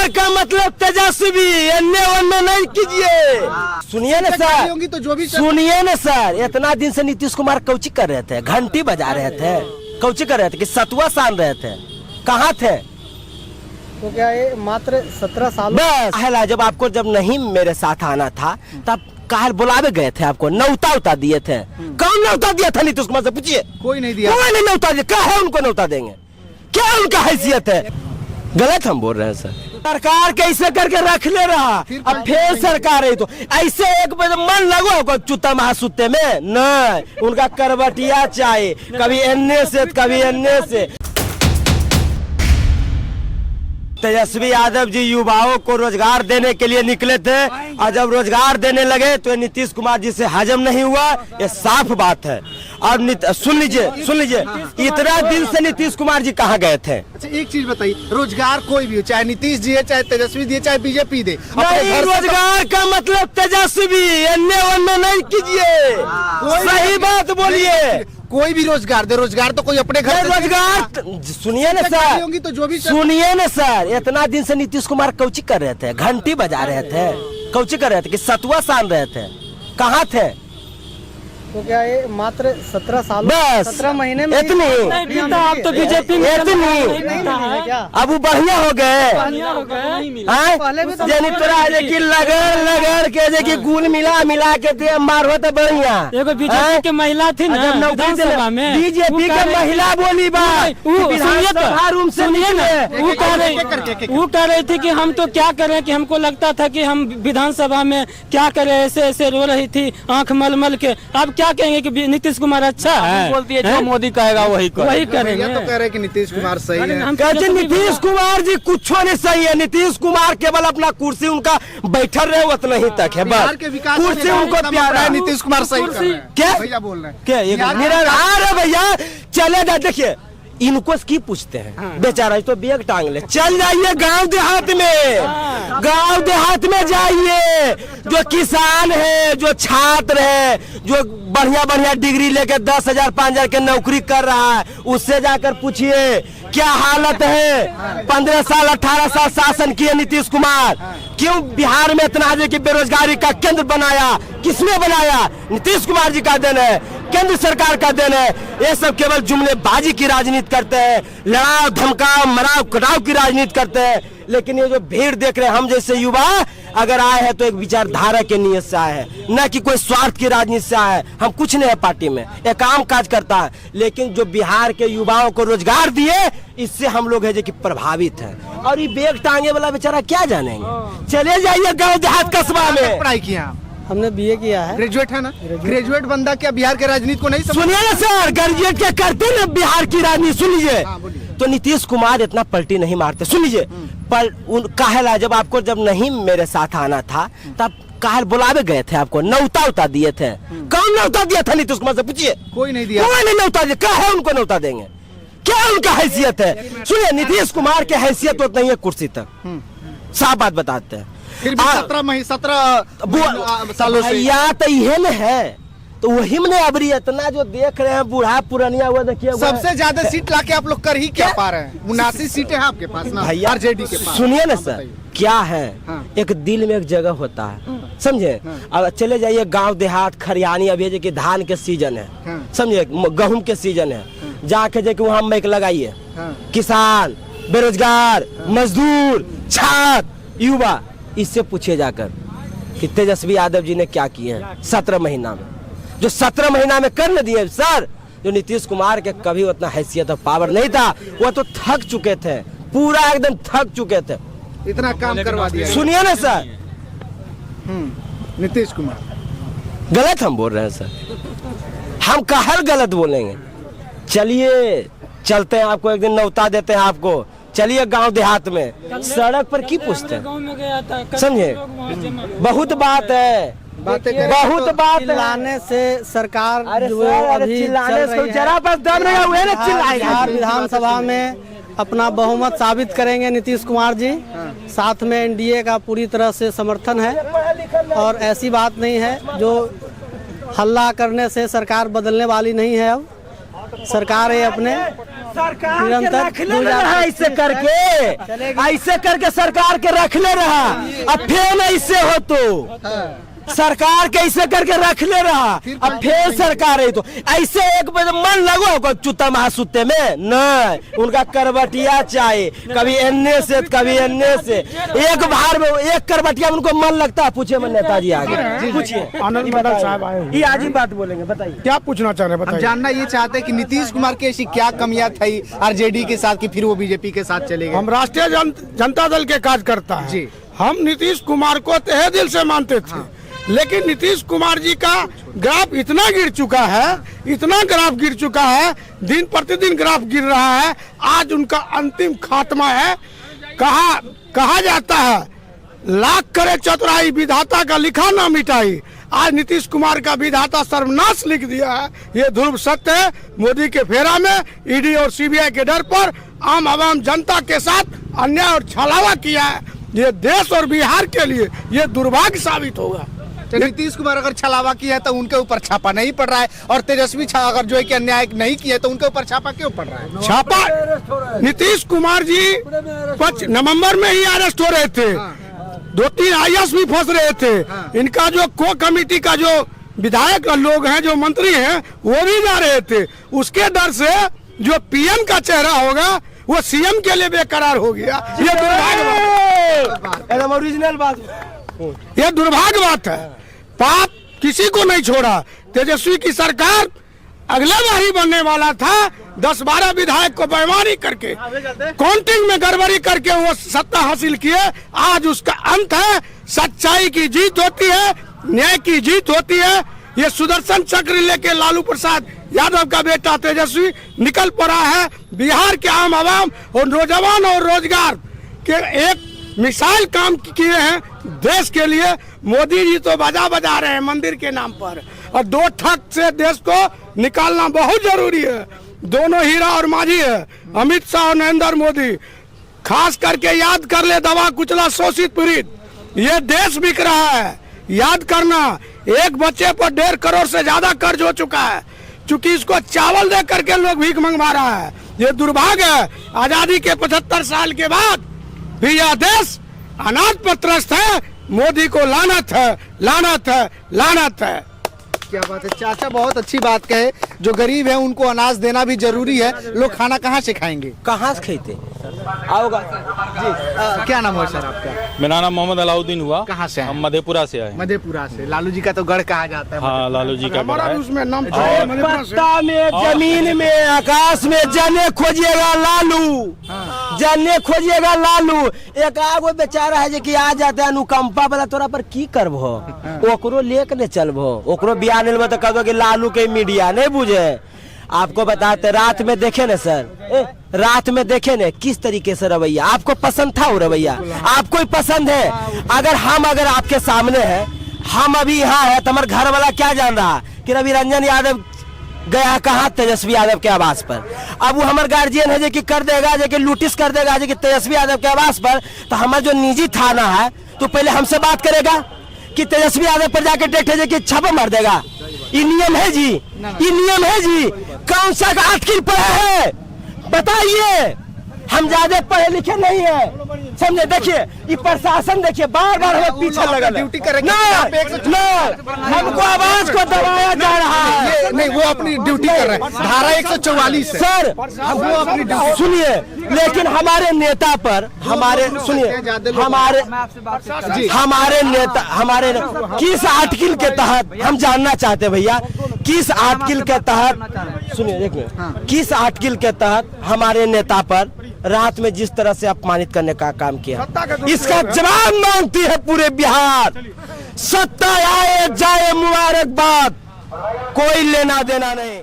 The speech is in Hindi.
रोजगार का मतलब तेजस्वी, अन्य वन्य नहीं कीजिए। सुनिए ना सर, तो जो भी सुनिए ना सर, इतना दिन से नीतीश कुमार कौची कर रहे थे, घंटी बजा रहे थे, कौची कर रहे थे कि सतुआ सान रहे थे, कहाँ थे? तो क्या ये मात्र 17 साल बस पहला जब आपको जब नहीं मेरे साथ आना था तब काहे बुलावे गए थे, आपको न्योता उता दिए थे? कौन न्योता दिया था नीतीश कुमार से पूछिए? कोई नहीं दिया। कोई नहीं न्योता दिया, क्या है उनको न्योता देंगे? क्या उनका हैसियत है? गलत हम बोल रहे हैं सर। सरकार कैसे करके रख ले रहा, अब फिर सरकार है तो ऐसे एक बजे मन लगो होगा चुता महासुते में नहीं, उनका करवटिया चाहिए, कभी एन्ने से कभी एन्ने से। तेजस्वी यादव जी युवाओं को रोजगार देने के लिए निकले थे और जब रोजगार देने लगे तो नीतीश कुमार जी से हजम नहीं हुआ, ये साफ बात है। और सुन लीजिए इतना दिन से नीतीश कुमार जी कहाँ गए थे? अच्छा एक चीज बताइए, रोजगार कोई भी हो, चाहे नीतीश जी है, चाहे तेजस्वी जी है, चाहे बीजेपी दे, नहीं, रोजगार का मतलब तेजस्वी, अन्य वन्य नहीं कीजिए, सही बात बोलिए। कोई भी रोजगार दे, रोजगार तो कोई अपने घर से रोजगार। सुनिए ना सर, तो जो भी सुनिए ना सर, इतना दिन से नीतीश कुमार कौची कर रहे थे, घंटी बजा रहे थे, कौची कर रहे थे कि सतुआ सान रहे थे, कहाँ थे? तो क्या ये मात्र 17 साल बस 17 महीने में इतनी आप तो बीजेपी में इतनी क्या अब वो बढ़िया हो गए, पहले भी तो कि लगड़ के देखिए गुल मिला के दे मारो तो बढ़िया। एगो बीजेपी के महिला थी ना विधानसभा में, बीजेपी के महिला बोली बात रूम से वो कह रही थी कि हम तो क्या करें, कि हमको लगता था कि हम विधानसभा में क्या करें, ऐसे ऐसे रो रही थी आंख मल के। अब क्या कहेंगे कि नीतीश कुमार अच्छा है, बोलती है जो मोदी कहेगा वही करेंगे। तो कह रहे कि नीतीश कुमार सही है। कहते नीतीश कुमार जी कुछ नहीं सही है, नीतीश कुमार केवल अपना कुर्सी उनका बैठल रहे उतना ही तक है, बस कुर्सी उनको प्यारा है। नीतीश कुमार सही क्या भैया बोल रहे हैं? क्या भैया चले जाए, देखिए इनको की पूछते हैं, बेचारा तो बेग टांग ले, चल जाइए गांव देहात में, गांव देहात में जाइए, जो किसान है, जो छात्र है, जो बढ़िया डिग्री लेके 10,000 5,000 के नौकरी कर रहा है, उससे जाकर पूछिए क्या हालत है। 15 साल 18 साल शासन किए नीतीश कुमार, क्यों बिहार में इतना है कि बेरोजगारी का केंद्र बनाया? किसने बनाया? नीतीश कुमार जी का देन है, केंद्र सरकार का देन है। ये सब केवल जुमलेबाजी की राजनीति करते हैं, लड़ाओ धमकाओ मराओ कटाव की राजनीति करते हैं। लेकिन ये जो भीड़ देख रहे हैं, हम जैसे युवा अगर आए हैं तो एक विचारधारा के नियत से आए हैं, न कि कोई स्वार्थ की राजनीति से आए हैं। हम कुछ नहीं है पार्टी में, एक काम काज करता है, लेकिन जो बिहार के युवाओं को रोजगार दिए इससे हम लोग है जो कि प्रभावित हैं। और ये बेग टांगे वाला बेचारा क्या जानेंगे? चले जाइए गाँव देहात कस्बा में। पढ़ाई किया हमने बीए किया है, ग्रेजुएट है ना, ग्रेजुएट बंदा क्या बिहार के राजनीति को नहीं सुनिए ना सर, ग्रेजुएट क्या करते ना बिहार की राजनीति, सुन लीजिए। तो नीतीश कुमार इतना पलटी नहीं मारते, सुन लीजिए। पर काहेला जब आपको जब नहीं मेरे साथ आना था तब काहे बुलावे गए थे, आपको न्योता उता दिए थे? कौन न्योता दिया था नीतीश कुमार से पूछिए? कोई नहीं दिया। कोई नहीं न्योता दिया, क्या है उनको न्योता देंगे? क्या उनका हैसियत है? सुनिए नीतीश कुमार की हैसियत उतना ही है कुर्सी तक, साफ बात बताते हैं। फिर भी 17 सालों से या तो यह न है, तो वही में अबरी इतना जो देख रहे हैं बूढ़ा पुरानिया हुआ, देखिए सबसे ज्यादा सीट लाके आप लोग कर ही क्या पा रहे हैं? 79 सीटें हैं आपके पास ना भैया, आरजेडी के पास। सुनिए ना सर, क्या है एक दिल में एक जगह होता है, समझे? अब चले जाइए गांव देहात खरियानी, अभी जो कि धान के सीजन है, समझे, गेहूं के सीजन है, जाके जो कि वहाँ माइक लगाइए, किसान, बेरोजगार, मजदूर, छात्र, युवा, इससे पूछिए जाकर कि तेजस्वी यादव जी ने क्या किए हैं 17 महीना में, जो 17 महीना में कर न दिए सर। जो नीतीश कुमार के कभी उतना हैसियत और पावर नहीं था, वो तो थक चुके थे, पूरा एकदम थक चुके थे, इतना काम करवा दिया। सुनिए ना सर, नीतीश कुमार गलत हम बोल रहे हैं सर, हम कहर गलत बोलेंगे। चलिए चलते हैं, आपको एक दिन न्योता देते हैं आपको, चलिए गांव देहात में, सड़क पर की पूछते हैं, समझे? बहुत बात है, बहुत बात चिल्लाने से सरकार जो अभी चिल्लाने से जरा बस दम नहीं हुए ना चिल्लाएगा। विधानसभा में अपना बहुमत साबित करेंगे नीतीश कुमार जी, साथ में एनडीए का पूरी तरह से समर्थन है। और ऐसी बात नहीं है जो हल्ला करने से सरकार बदलने वाली नहीं है। अब सरकार है अपने सरकार के निरंतर रख ले रहा ऐसे करके सरकार के रख ले रहा। अब फिर ऐसे हो तो सरकार कैसे करके रख ले रहा। अब फिर सरकार है तो ऐसे एक बजे मन लगो होगा चुता महासुते में नहीं, उनका करवटिया चाहिए, कभी एन्ने से कभी एन्ने से, एक बार में एक करवटिया में उनको मन लगता है। पूछिए मैं नेताजी आगे पूछिए, आनंद बादल साहब आए हुए। ये आज ही बात बोलेंगे, बताइए क्या पूछना चाह रहे हैं हम बताइए। जानना ये चाहते हैं कि नीतीश कुमार की ऐसी क्या कमियां थी आरजेडी के साथ कि फिर वो बीजेपी के साथ चले गए। हम राष्ट्रीय जनता दल के कार्यकर्ता हैं। जी। हम नीतीश कुमार को तहे दिल से मानते थे, लेकिन नीतीश कुमार जी का ग्राफ इतना गिर चुका है, इतना ग्राफ गिर चुका है, दिन प्रतिदिन ग्राफ गिर रहा है। आज उनका अंतिम खात्मा है। कहा जाता है लाख करे चतुराई विधाता का लिखा ना मिटाई। आज नीतीश कुमार का विधाता सर्वनाश लिख दिया है। ये ध्रुव सत्य है। मोदी के फेरा में ईडी और सीबीआई के डर पर आम आवाम जनता के साथ अन्याय और छलावा किया है। ये देश और बिहार के लिए ये दुर्भाग्य साबित होगा। तो नीतीश कुमार अगर छलावा किया है तो उनके ऊपर छापा नहीं पड़ रहा है, और तेजस्वी अगर जो है कि अन्याय नहीं किया तो उनके ऊपर छापा क्यों पड़ रहा है? छापा नीतीश कुमार जी 5 नवंबर में ही अरेस्ट हो रहे थे। 2-3 IAS भी फंस रहे थे। इनका जो को कमेटी का जो विधायक लोग हैं, जो मंत्री हैं, वो भी जा रहे थे। उसके डर से जो PM का चेहरा होगा वो CM के लिए बेकरार हो गया। ये दुर्भाग्य एकदम ओरिजिनल बात, ये दुर्भाग्य बात है। पाप किसी को नहीं छोड़ा। तेजस्वी की सरकार अगले बार ही बनने वाला था। 10-12 विधायक को बेईमानी करके, काउंटिंग में गड़बड़ी करके वो सत्ता हासिल किए। आज उसका अंत है। सच्चाई की जीत होती है, न्याय की जीत होती है। ये सुदर्शन चक्र लेके लालू प्रसाद यादव का बेटा तेजस्वी निकल पड़ा है। बिहार के आम आवाम और नौजवान और रोजगार के एक मिसाइल काम किए हैं देश के लिए। मोदी जी तो बजा रहे हैं मंदिर के नाम पर, और 2 ठग से देश को निकालना बहुत जरूरी है। दोनों हीरा और माझी है, अमित शाह और नरेंद्र मोदी। खास करके याद कर ले दवा कुचला शोषित पीड़ित। ये देश बिक रहा है, याद करना। एक बच्चे पर 1.5 करोड़ से ज्यादा कर्ज हो चुका है, चूंकि इसको चावल दे करके लोग भीख मंगवा रहा है। ये दुर्भाग्य है। आजादी के 75 साल के बाद भी यह देश अनाथ पर त्रस्त है। मोदी को लानत है, लानत है, लानत है। क्या बात है चाचा, बहुत अच्छी बात कहे। जो गरीब है उनको अनाज देना भी जरूरी है। लोग खाना कहाँ से खाएंगे? कहाँ से खेते आओगा जी। क्या नाम है सर आपका? मेरा नाम मोहम्मद अलाउद्दीन हुआ। कहाँ से? हम मधेपुरा से आए। मधेपुरा से। लालू जी का तो गढ़ कहा जाता है। हाँ, लालू जी का हमारा गढ़ भी है। उसमें नाम पत्ता में, जमीन में, आकाश में जने खोजिएगा लालू, जने खोजिएगा लालू। एक आगो बेचारा है जे कि आ जाता है अनुकंपा वाला, तोरा पर की करबो, ओकरो लेके ने चलबो, ओकरो बियान में तो कहबो कि लालू के मीडिया नहीं बुझे। आपको बताते रात में देखे न सर, रात में देखे न किस तरीके से रवैया आपको पसंद था। वो रवैया आपको ही पसंद है। अगर आपके सामने है, हम अभी यहाँ है, तो हमारे घर वाला क्या जान रहा कि रवि रंजन यादव गया कहाँ तेजस्वी यादव के आवास पर। अब वो हमारे गार्जियन है जो कि कर देगा, जो कि नोटिस कर देगा जो कि तेजस्वी यादव के आवास पर, तो हमारा जो निजी थाना है तो पहले हमसे बात करेगा कि तेजस्वी यादव पर जाके देखे कि छापा मार देगा। ये नियम है जी, ये नियम है जी। कौन सा आर्टिकल पढ़ा है बताइए? हम ज्यादा पढ़े लिखे नहीं है, समझे। देखिए ये प्रशासन देखिए बार बार हमें पीछे लगा ड्यूटी करेंगे। हमको आवाज को दबाया जा रहा है। नहीं, वो अपनी ड्यूटी कर रहे हैं। धारा 144 है। सर वो अपनी सुनिए, लेकिन हमारे नेता पर हमारे किस आर्टिकल के तहत हम जानना चाहते हैं भैया, किस आर्टिकल के तहत, सुनिए एक मिनट, किस आर्टिकल के तहत हमारे नेता पर रात में जिस तरह से अपमानित करने का काम किया, इसका जवाब मांगती है पूरे बिहार। सत्ता आए जाए मुबारकबाद, कोई लेना देना नहीं।